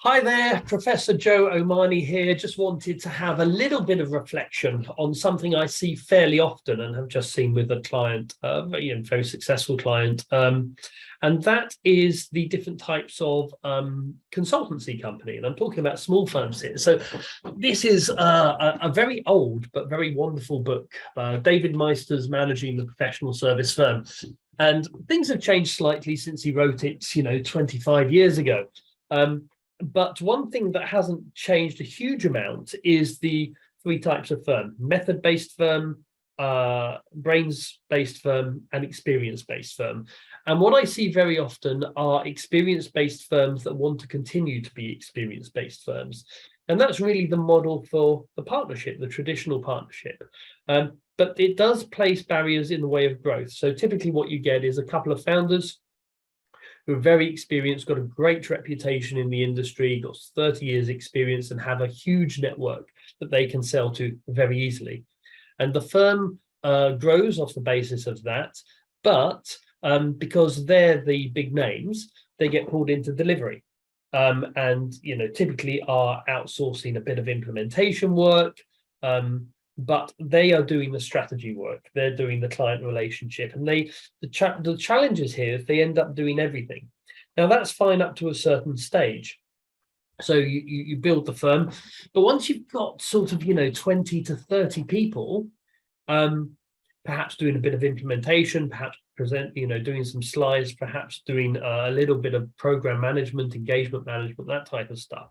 Hi there, Professor Joe Omani here. Just wanted to have a little bit of reflection on something I see fairly often and have just seen with a client, very successful client, and that is the different types of consultancy company. And I'm talking about small firms here. So this is a very old but very wonderful book, David Meister's Managing the Professional Service Firm. And things have changed slightly since he wrote it, 25 years ago. But one thing that hasn't changed a huge amount is the three types of firm: method-based firm, brains-based firm, and experience-based firm. And what I see very often are experience-based firms that want to continue to be experience-based firms. And that's really the model for the partnership, the traditional partnership. But it does place barriers in the way of growth. So typically what you get is a couple of founders who are very experienced, got a great reputation in the industry, got 30 years experience, and have a huge network that they can sell to very easily. And the firm grows off the basis of that, but because they're the big names, they get pulled into delivery. And typically are outsourcing a bit of implementation work, but they are doing the strategy work. They're doing the client relationship, and the challenges here is they end up doing everything. Now that's fine up to a certain stage. So you build the firm, but once you've got sort of 20 to 30 people, perhaps doing a bit of implementation, perhaps doing some slides, perhaps doing a little bit of program management, engagement management, that type of stuff.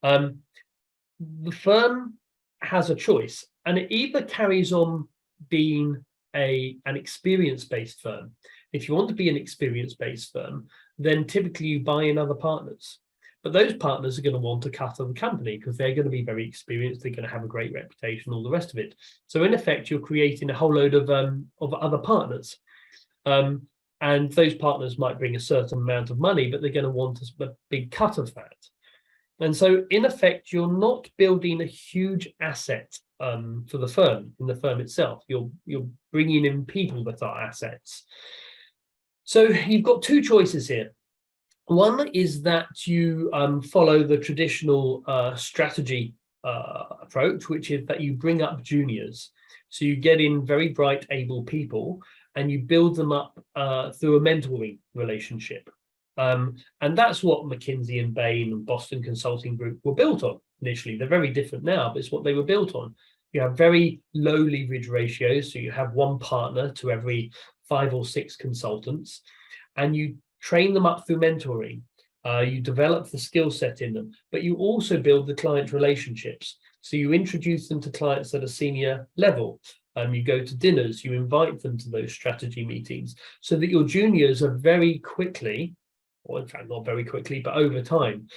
The firm has a choice, and it either carries on being an experience-based firm. If you want to be an experience-based firm, then typically you buy in other partners. But those partners are going to want a cut of the company because they're going to be very experienced, they're going to have a great reputation, all the rest of it. So in effect, you're creating a whole load of other partners. And those partners might bring a certain amount of money, but they're going to want a big cut of that. And so, in effect, you're not building a huge asset for the firm, in the firm itself. You're bringing in people that are assets. So you've got two choices here. One is that you follow the traditional strategy approach, which is that you bring up juniors. So you get in very bright, able people, and you build them up through a mentoring relationship. And that's what McKinsey and Bain and Boston Consulting Group were built on initially. They're very different now, but it's what they were built on. You have very low leverage ratios, so you have one partner to every 5 or 6 consultants, and you train them up through mentoring. You develop the skill set in them, but you also build the client relationships. So you introduce them to clients at a senior level. You go to dinners, you invite them to those strategy meetings, so that your juniors are very quickly, or in fact not very quickly, but over time,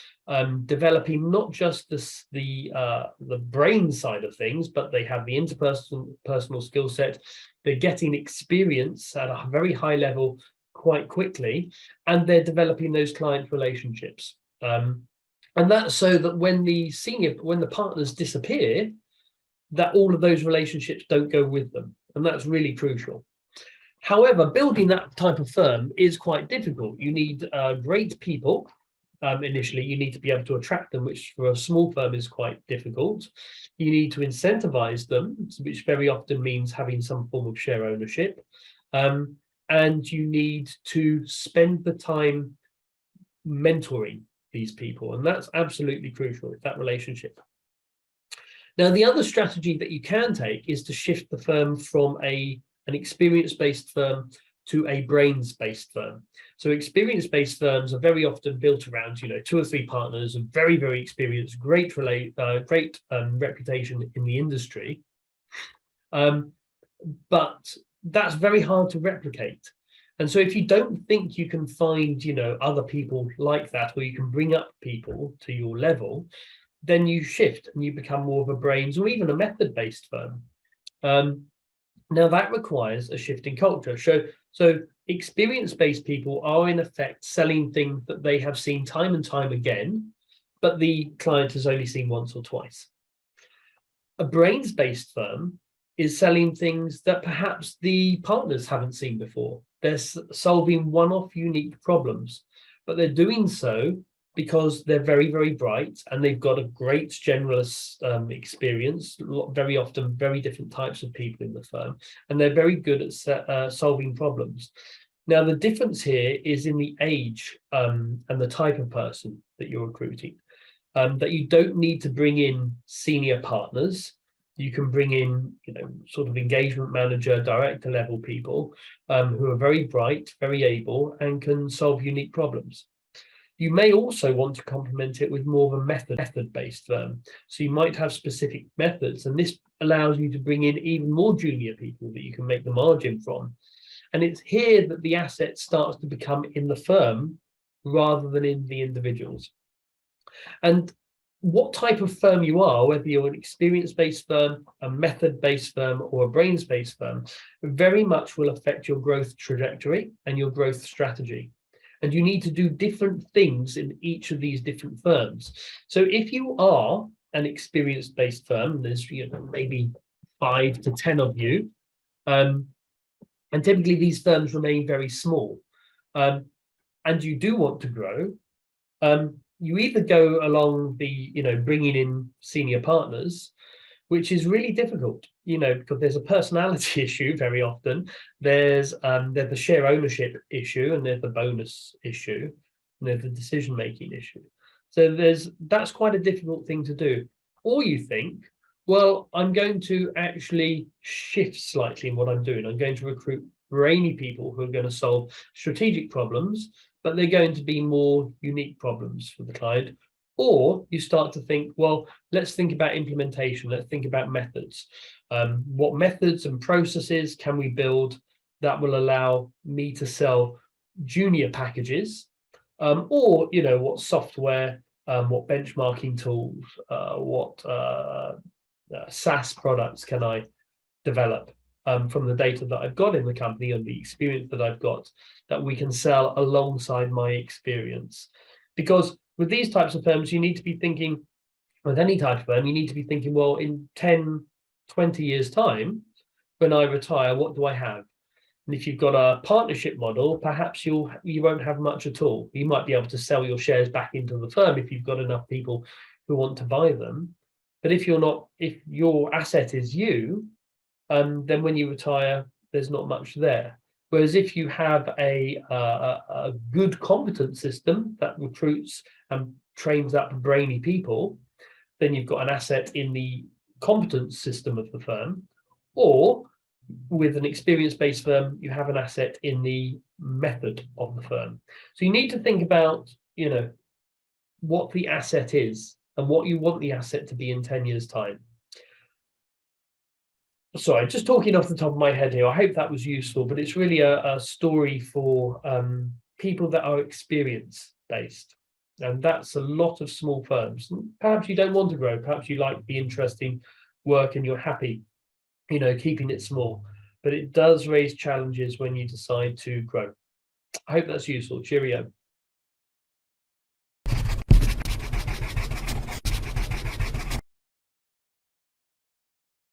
developing not just the brain side of things, but they have the interpersonal skill set. They're getting experience at a very high level quite quickly, and they're developing those client relationships. And that's so that when the partners disappear, that all of those relationships don't go with them. And that's really crucial. However, building that type of firm is quite difficult. You need great people. Initially, you need to be able to attract them, which for a small firm is quite difficult. You need to incentivize them, which very often means having some form of share ownership. And you need to spend the time mentoring these people. And that's absolutely crucial, that relationship. Now, the other strategy that you can take is to shift the firm from an experience-based firm to a brains-based firm. So experience-based firms are very often built around, 2 or 3 partners, and very, very experienced, great reputation in the industry. But that's very hard to replicate. And so if you don't think you can find, other people like that, or you can bring up people to your level, then you shift and you become more of a brains or even a method-based firm. Now that requires a shift in culture. So experience-based people are in effect selling things that they have seen time and time again, but the client has only seen once or twice. A brains-based firm is selling things that perhaps the partners haven't seen before. They're solving one-off unique problems, but they're doing so because they're very, very bright and they've got a great generalist experience, very often very different types of people in the firm, and they're very good at solving problems. Now, the difference here is in the age and the type of person that you're recruiting, that you don't need to bring in senior partners. You can bring in, sort of engagement manager, director level people who are very bright, very able, and can solve unique problems. You may also want to complement it with more of a method-based firm. So you might have specific methods, and this allows you to bring in even more junior people that you can make the margin from. And it's here that the asset starts to become in the firm rather than in the individuals. And what type of firm you are, whether you're an experience-based firm, a method-based firm, or a brains-based firm, very much will affect your growth trajectory and your growth strategy. And you need to do different things in each of these different firms. So if you are an experience-based firm, there's maybe 5 to 10 of you, and typically these firms remain very small, and you do want to grow, you either go along the bringing in senior partners, which is really difficult, because there's a personality issue very often. There's the share ownership issue, and there's the bonus issue, and there's the decision-making issue. So that's quite a difficult thing to do. Or you think, well, I'm going to actually shift slightly in what I'm doing. I'm going to recruit brainy people who are going to solve strategic problems, but they're going to be more unique problems for the client. Or you start to think, well, let's think about implementation. Let's think about methods. What methods and processes can we build that will allow me to sell junior packages? Or, what software, what benchmarking tools, what SaaS products can I develop from the data that I've got in the company and the experience that I've got that we can sell alongside my experience? Because with these types of firms, you need to be thinking, with any type of firm, you need to be thinking, well, in 10, 20 years' time, when I retire, what do I have? And if you've got a partnership model, perhaps you won't have much at all. You might be able to sell your shares back into the firm if you've got enough people who want to buy them. But if your asset is you, then when you retire, there's not much there. Whereas if you have a good competent system that recruits and trains up brainy people, then you've got an asset in the competence system of the firm. Or with an experience-based firm, you have an asset in the method of the firm. So you need to think about, what the asset is and what you want the asset to be in 10 years' time. Sorry, just talking off the top of my head here. I hope that was useful, but it's really a story for people that are experience-based. And that's a lot of small firms. Perhaps you don't want to grow. Perhaps you like the interesting work and you're happy, keeping it small. But it does raise challenges when you decide to grow. I hope that's useful. Cheerio.